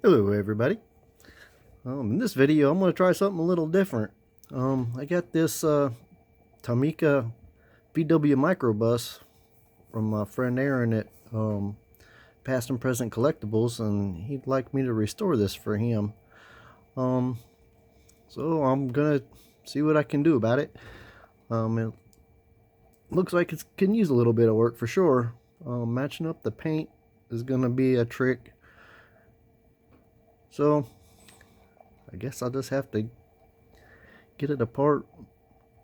Hello everybody. In this video I'm going to try something a little different. I got this Tomica VW Microbus from my friend Aaron at Past and Present Collectibles, and he'd like me to restore this for him. So I'm going to see what I can do about it. It looks like it can use a little bit of work for sure. Matching up the paint is going to be a trick. So I guess I'll just have to get it apart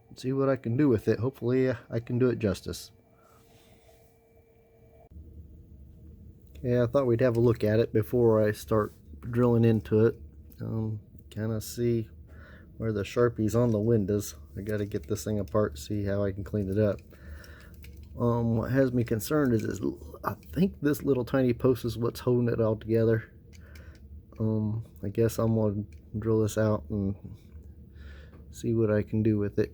and see what I can do with it. Hopefully I can do it justice. Yeah, I thought we'd have a look at it before I start drilling into it. Kind of see where the Sharpie's on the windows. I got to get this thing apart, see how I can clean it up. What has me concerned is I think this little tiny post is what's holding it all together. I guess I'm gonna drill this out and see what I can do with it.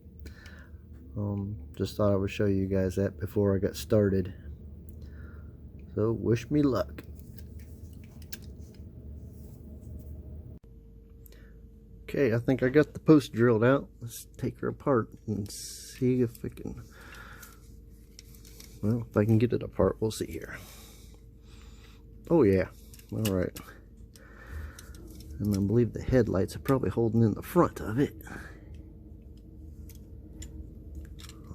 Just thought I would show you guys that before I got started. So wish me luck. Okay, I think I got the post drilled out. Let's take her apart and see if I can, well, if I can get it apart. We'll see here. Oh yeah, all right. And I believe the headlights are probably holding in the front of it.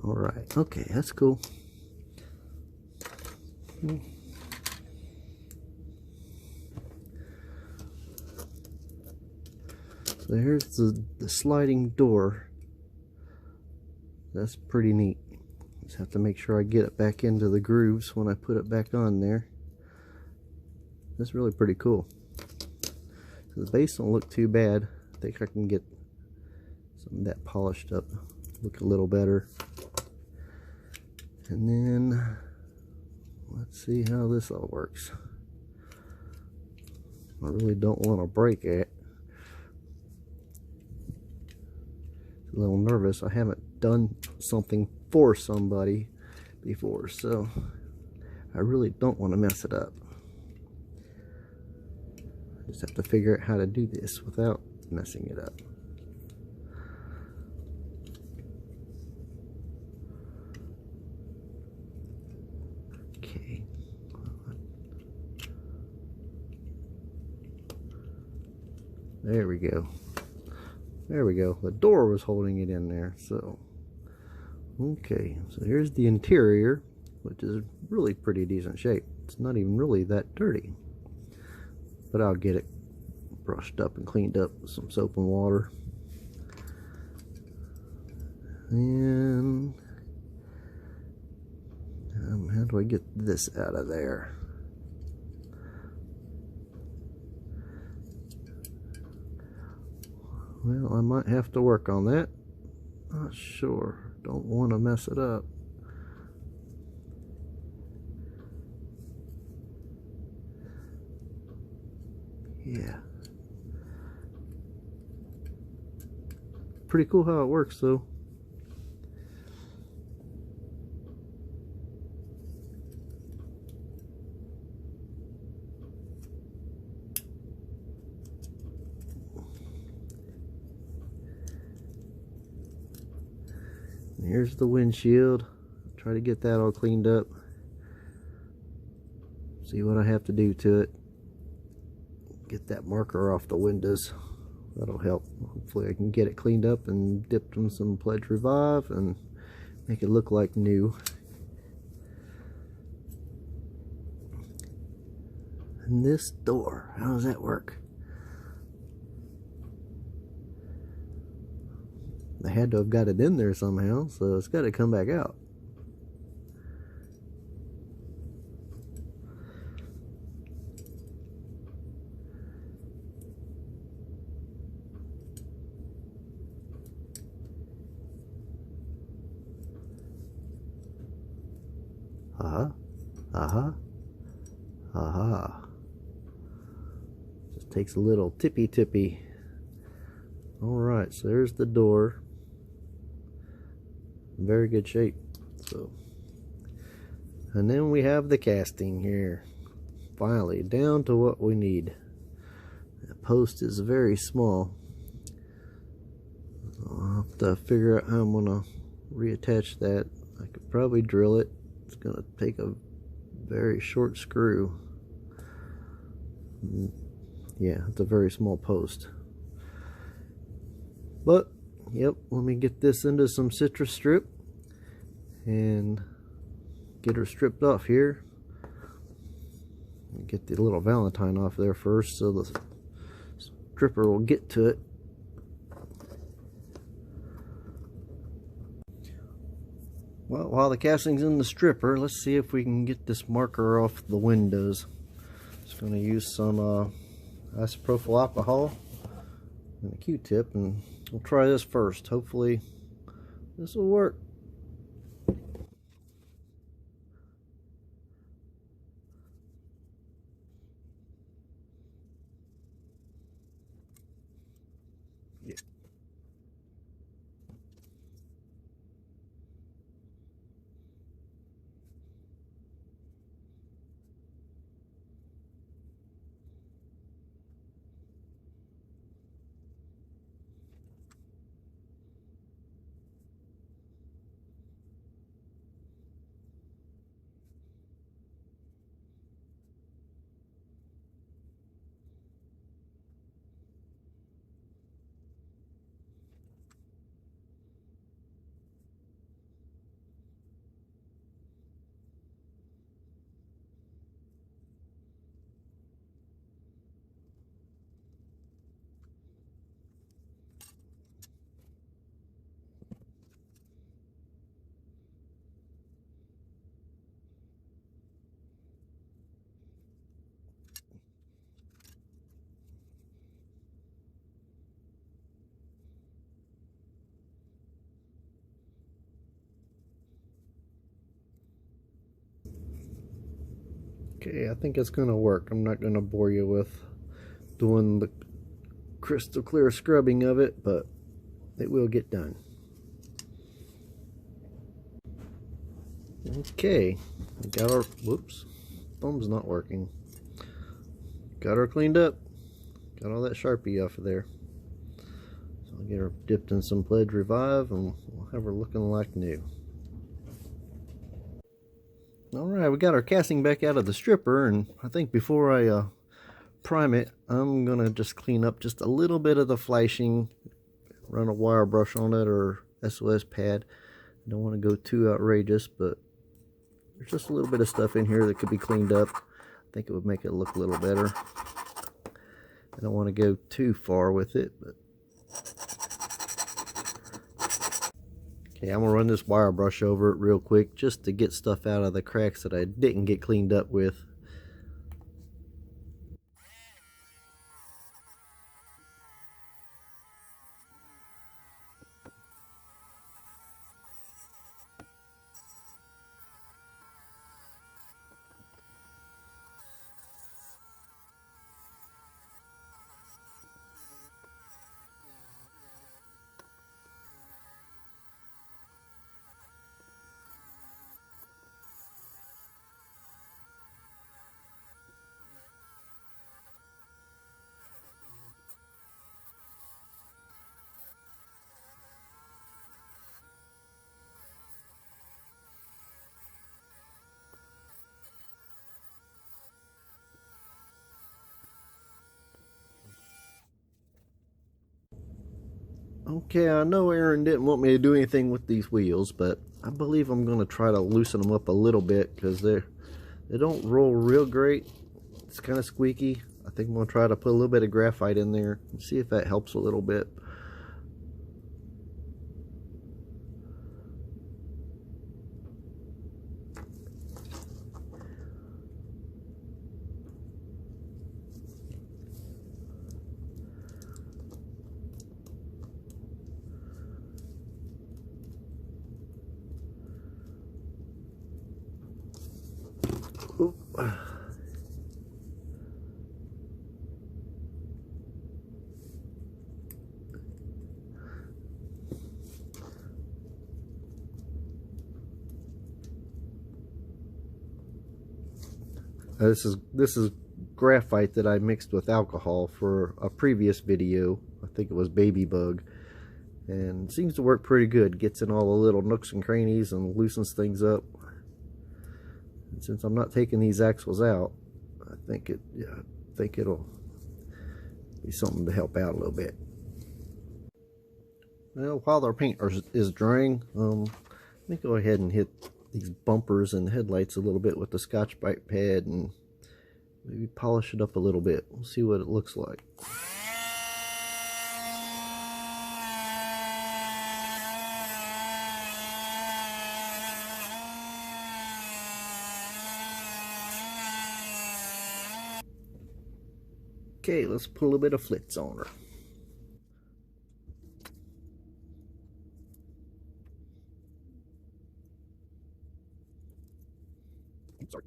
Alright, okay, that's cool. So here's the sliding door. That's pretty neat. Just have to make sure I get it back into the grooves when I put it back on there. That's really pretty cool. The base don't look too bad. I think I can get some of that polished up, look a little better. And then let's see how this all works. I really don't want to break it. A little nervous. I haven't done something for somebody before, so I really don't want to mess it up. Just have to figure out how to do this without messing it up. Okay. There we go. There we go. The door was holding it in there. So, okay. So here's the interior, which is really pretty decent shape. It's not even really that dirty. But I'll get it brushed up and cleaned up with some soap and water. And how do I get this out of there? Well, I might have to work on that. Not sure. Don't want to mess it up. Yeah. Pretty cool how it works though. And here's the windshield. Try to get that all cleaned up. See what I have to do to it. Get that marker off the windows. That'll help. Hopefully I can get it cleaned up and dipped in some Pledge Revive and make it look like new. And this door, how does that work? I had to have got it in there somehow, so it's got to come back out. Aha. Just takes a little tippy. Alright, so there's the door. Very good shape. So, and then we have the casting here. Finally, down to what we need. post is very small. I'll have to figure out how I'm gonna reattach that. I could probably drill it. It's gonna take a very short screw. Yeah, it's a very small post. But yep, let me get this into some citrus strip and get her stripped off here. Get the little Valentine off there first so the stripper will get to it. Well, while the casting's in the stripper, let's see if we can get this marker off the windows. Just going to use some isopropyl alcohol and a Q-tip, and we'll try this first. Hopefully this will work. Yeah. Okay, I think it's going to work. I'm not going to bore you with doing the crystal clear scrubbing of it, but it will get done. Okay, got our, whoops, thumb's not working. Got her cleaned up. Got all that Sharpie off of there. So I'll get her dipped in some Pledge Revive and we'll have her looking like new. Alright, we got our casting back out of the stripper, and I think before I prime it, I'm going to just clean up just a little bit of the flashing, run a wire brush on it or SOS pad. I don't want to go too outrageous, but there's just a little bit of stuff in here that could be cleaned up. I think it would make it look a little better. I don't want to go too far with it, but okay, I'm going to run this wire brush over it real quick just to get stuff out of the cracks that I didn't get cleaned up with. Okay, I know Aaron didn't want me to do anything with these wheels, but I believe I'm going to try to loosen them up a little bit because they don't roll real great. It's kind of squeaky. I think I'm going to try to put a little bit of graphite in there and see if that helps a little bit. Oop. This is graphite that I mixed with alcohol for a previous video. I think it was baby bug, and it seems to work pretty good. Gets in all the little nooks and crannies and loosens things up. And since I'm not taking these axles out, I think it'll be something to help out a little bit. Well, while our paint is drying, let me go ahead and hit these bumpers and headlights a little bit with the Scotch-Brite pad and maybe polish it up a little bit. We'll see what it looks like. Okay, let's put a little bit of flitz on her. Sorry.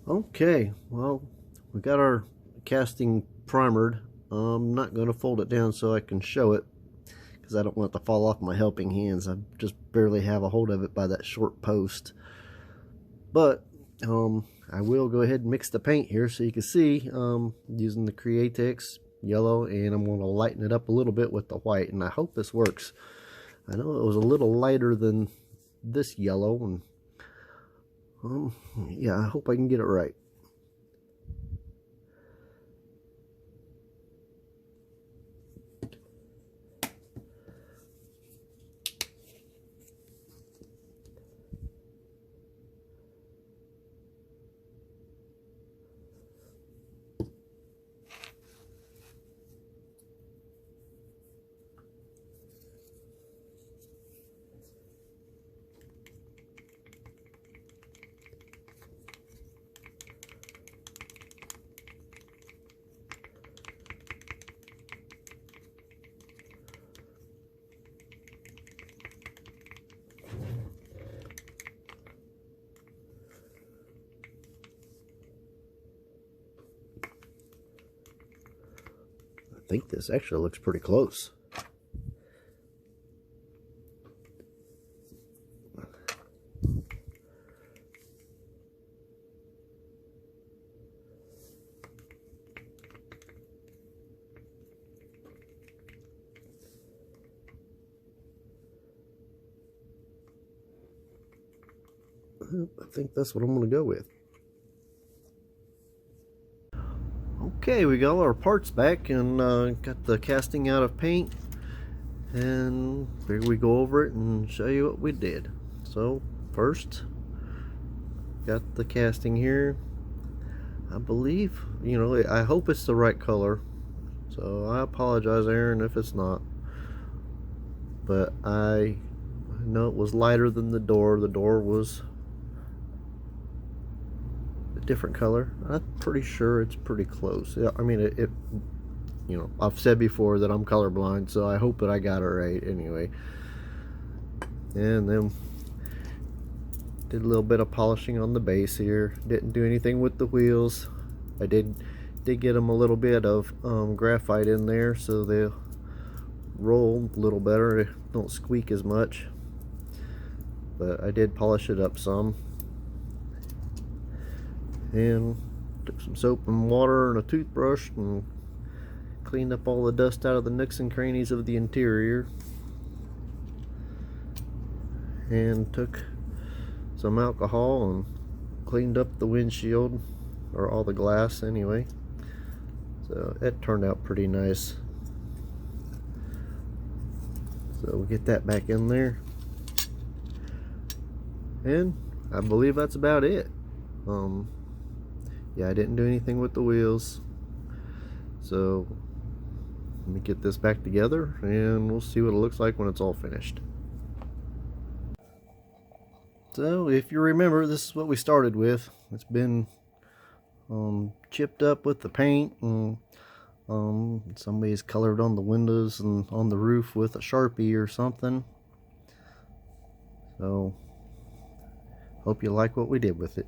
Okay, well, we got our casting primered. I'm not going to fold it down so I can show it, because I don't want it to fall off my helping hands. I just barely have a hold of it by that short post. But I will go ahead and mix the paint here so you can see, using the Createx yellow, and I'm going to lighten it up a little bit with the white, and I hope this works. I know it was a little lighter than this yellow, and yeah, I hope I can get it right. I think this actually looks pretty close. I think that's what I'm going to go with. Okay, we got all our parts back and got the casting out of paint, and here we go over it and show you what we did. So first, got the casting here. I believe, you know, I hope it's the right color, so I apologize, Aaron, if it's not, but I know it was lighter than the door. The door was different color. I'm pretty sure it's pretty close. Yeah, I mean, it you know, I've said before that I'm colorblind, so I hope that I got it right anyway. And then did a little bit of polishing on the base here. Didn't do anything with the wheels. I did get them a little bit of graphite in there so they'll roll a little better, they don't squeak as much. but I did polish it up some, and took some soap and water and a toothbrush and cleaned up all the dust out of the nooks and crannies of the interior, and took some alcohol and cleaned up the windshield, or all the glass anyway. So it turned out pretty nice. So we'll get that back in there, and I believe that's about it. Yeah, I didn't do anything with the wheels, so let me get this back together and we'll see what it looks like when it's all finished. So if you remember, this is what we started with. It's been chipped up with the paint, and somebody's colored on the windows and on the roof with a Sharpie or something. So hope you like what we did with it.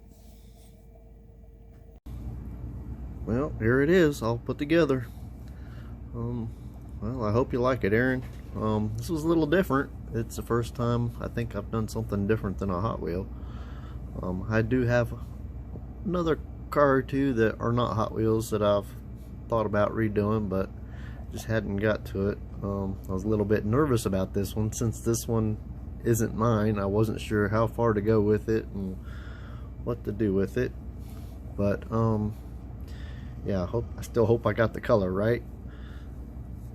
Well, here it is, all put together. Well, I hope you like it, Aaron. This was a little different. It's the first time I think I've done something different than a Hot Wheel. I do have another car or two that are not Hot Wheels that I've thought about redoing, but just hadn't got to it. I was a little bit nervous about this one, since this one isn't mine. I wasn't sure how far to go with it and what to do with it, but yeah, I still hope I got the color right.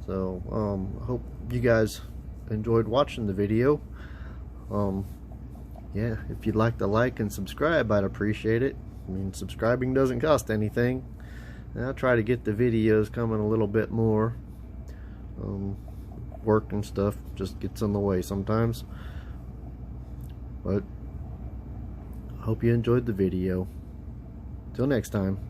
So I hope you guys enjoyed watching the video. Yeah, if you'd like to like and subscribe, I'd appreciate it. I mean, subscribing doesn't cost anything, and I'll try to get the videos coming a little bit more. Work and stuff just gets in the way sometimes, but I hope you enjoyed the video. Till next time.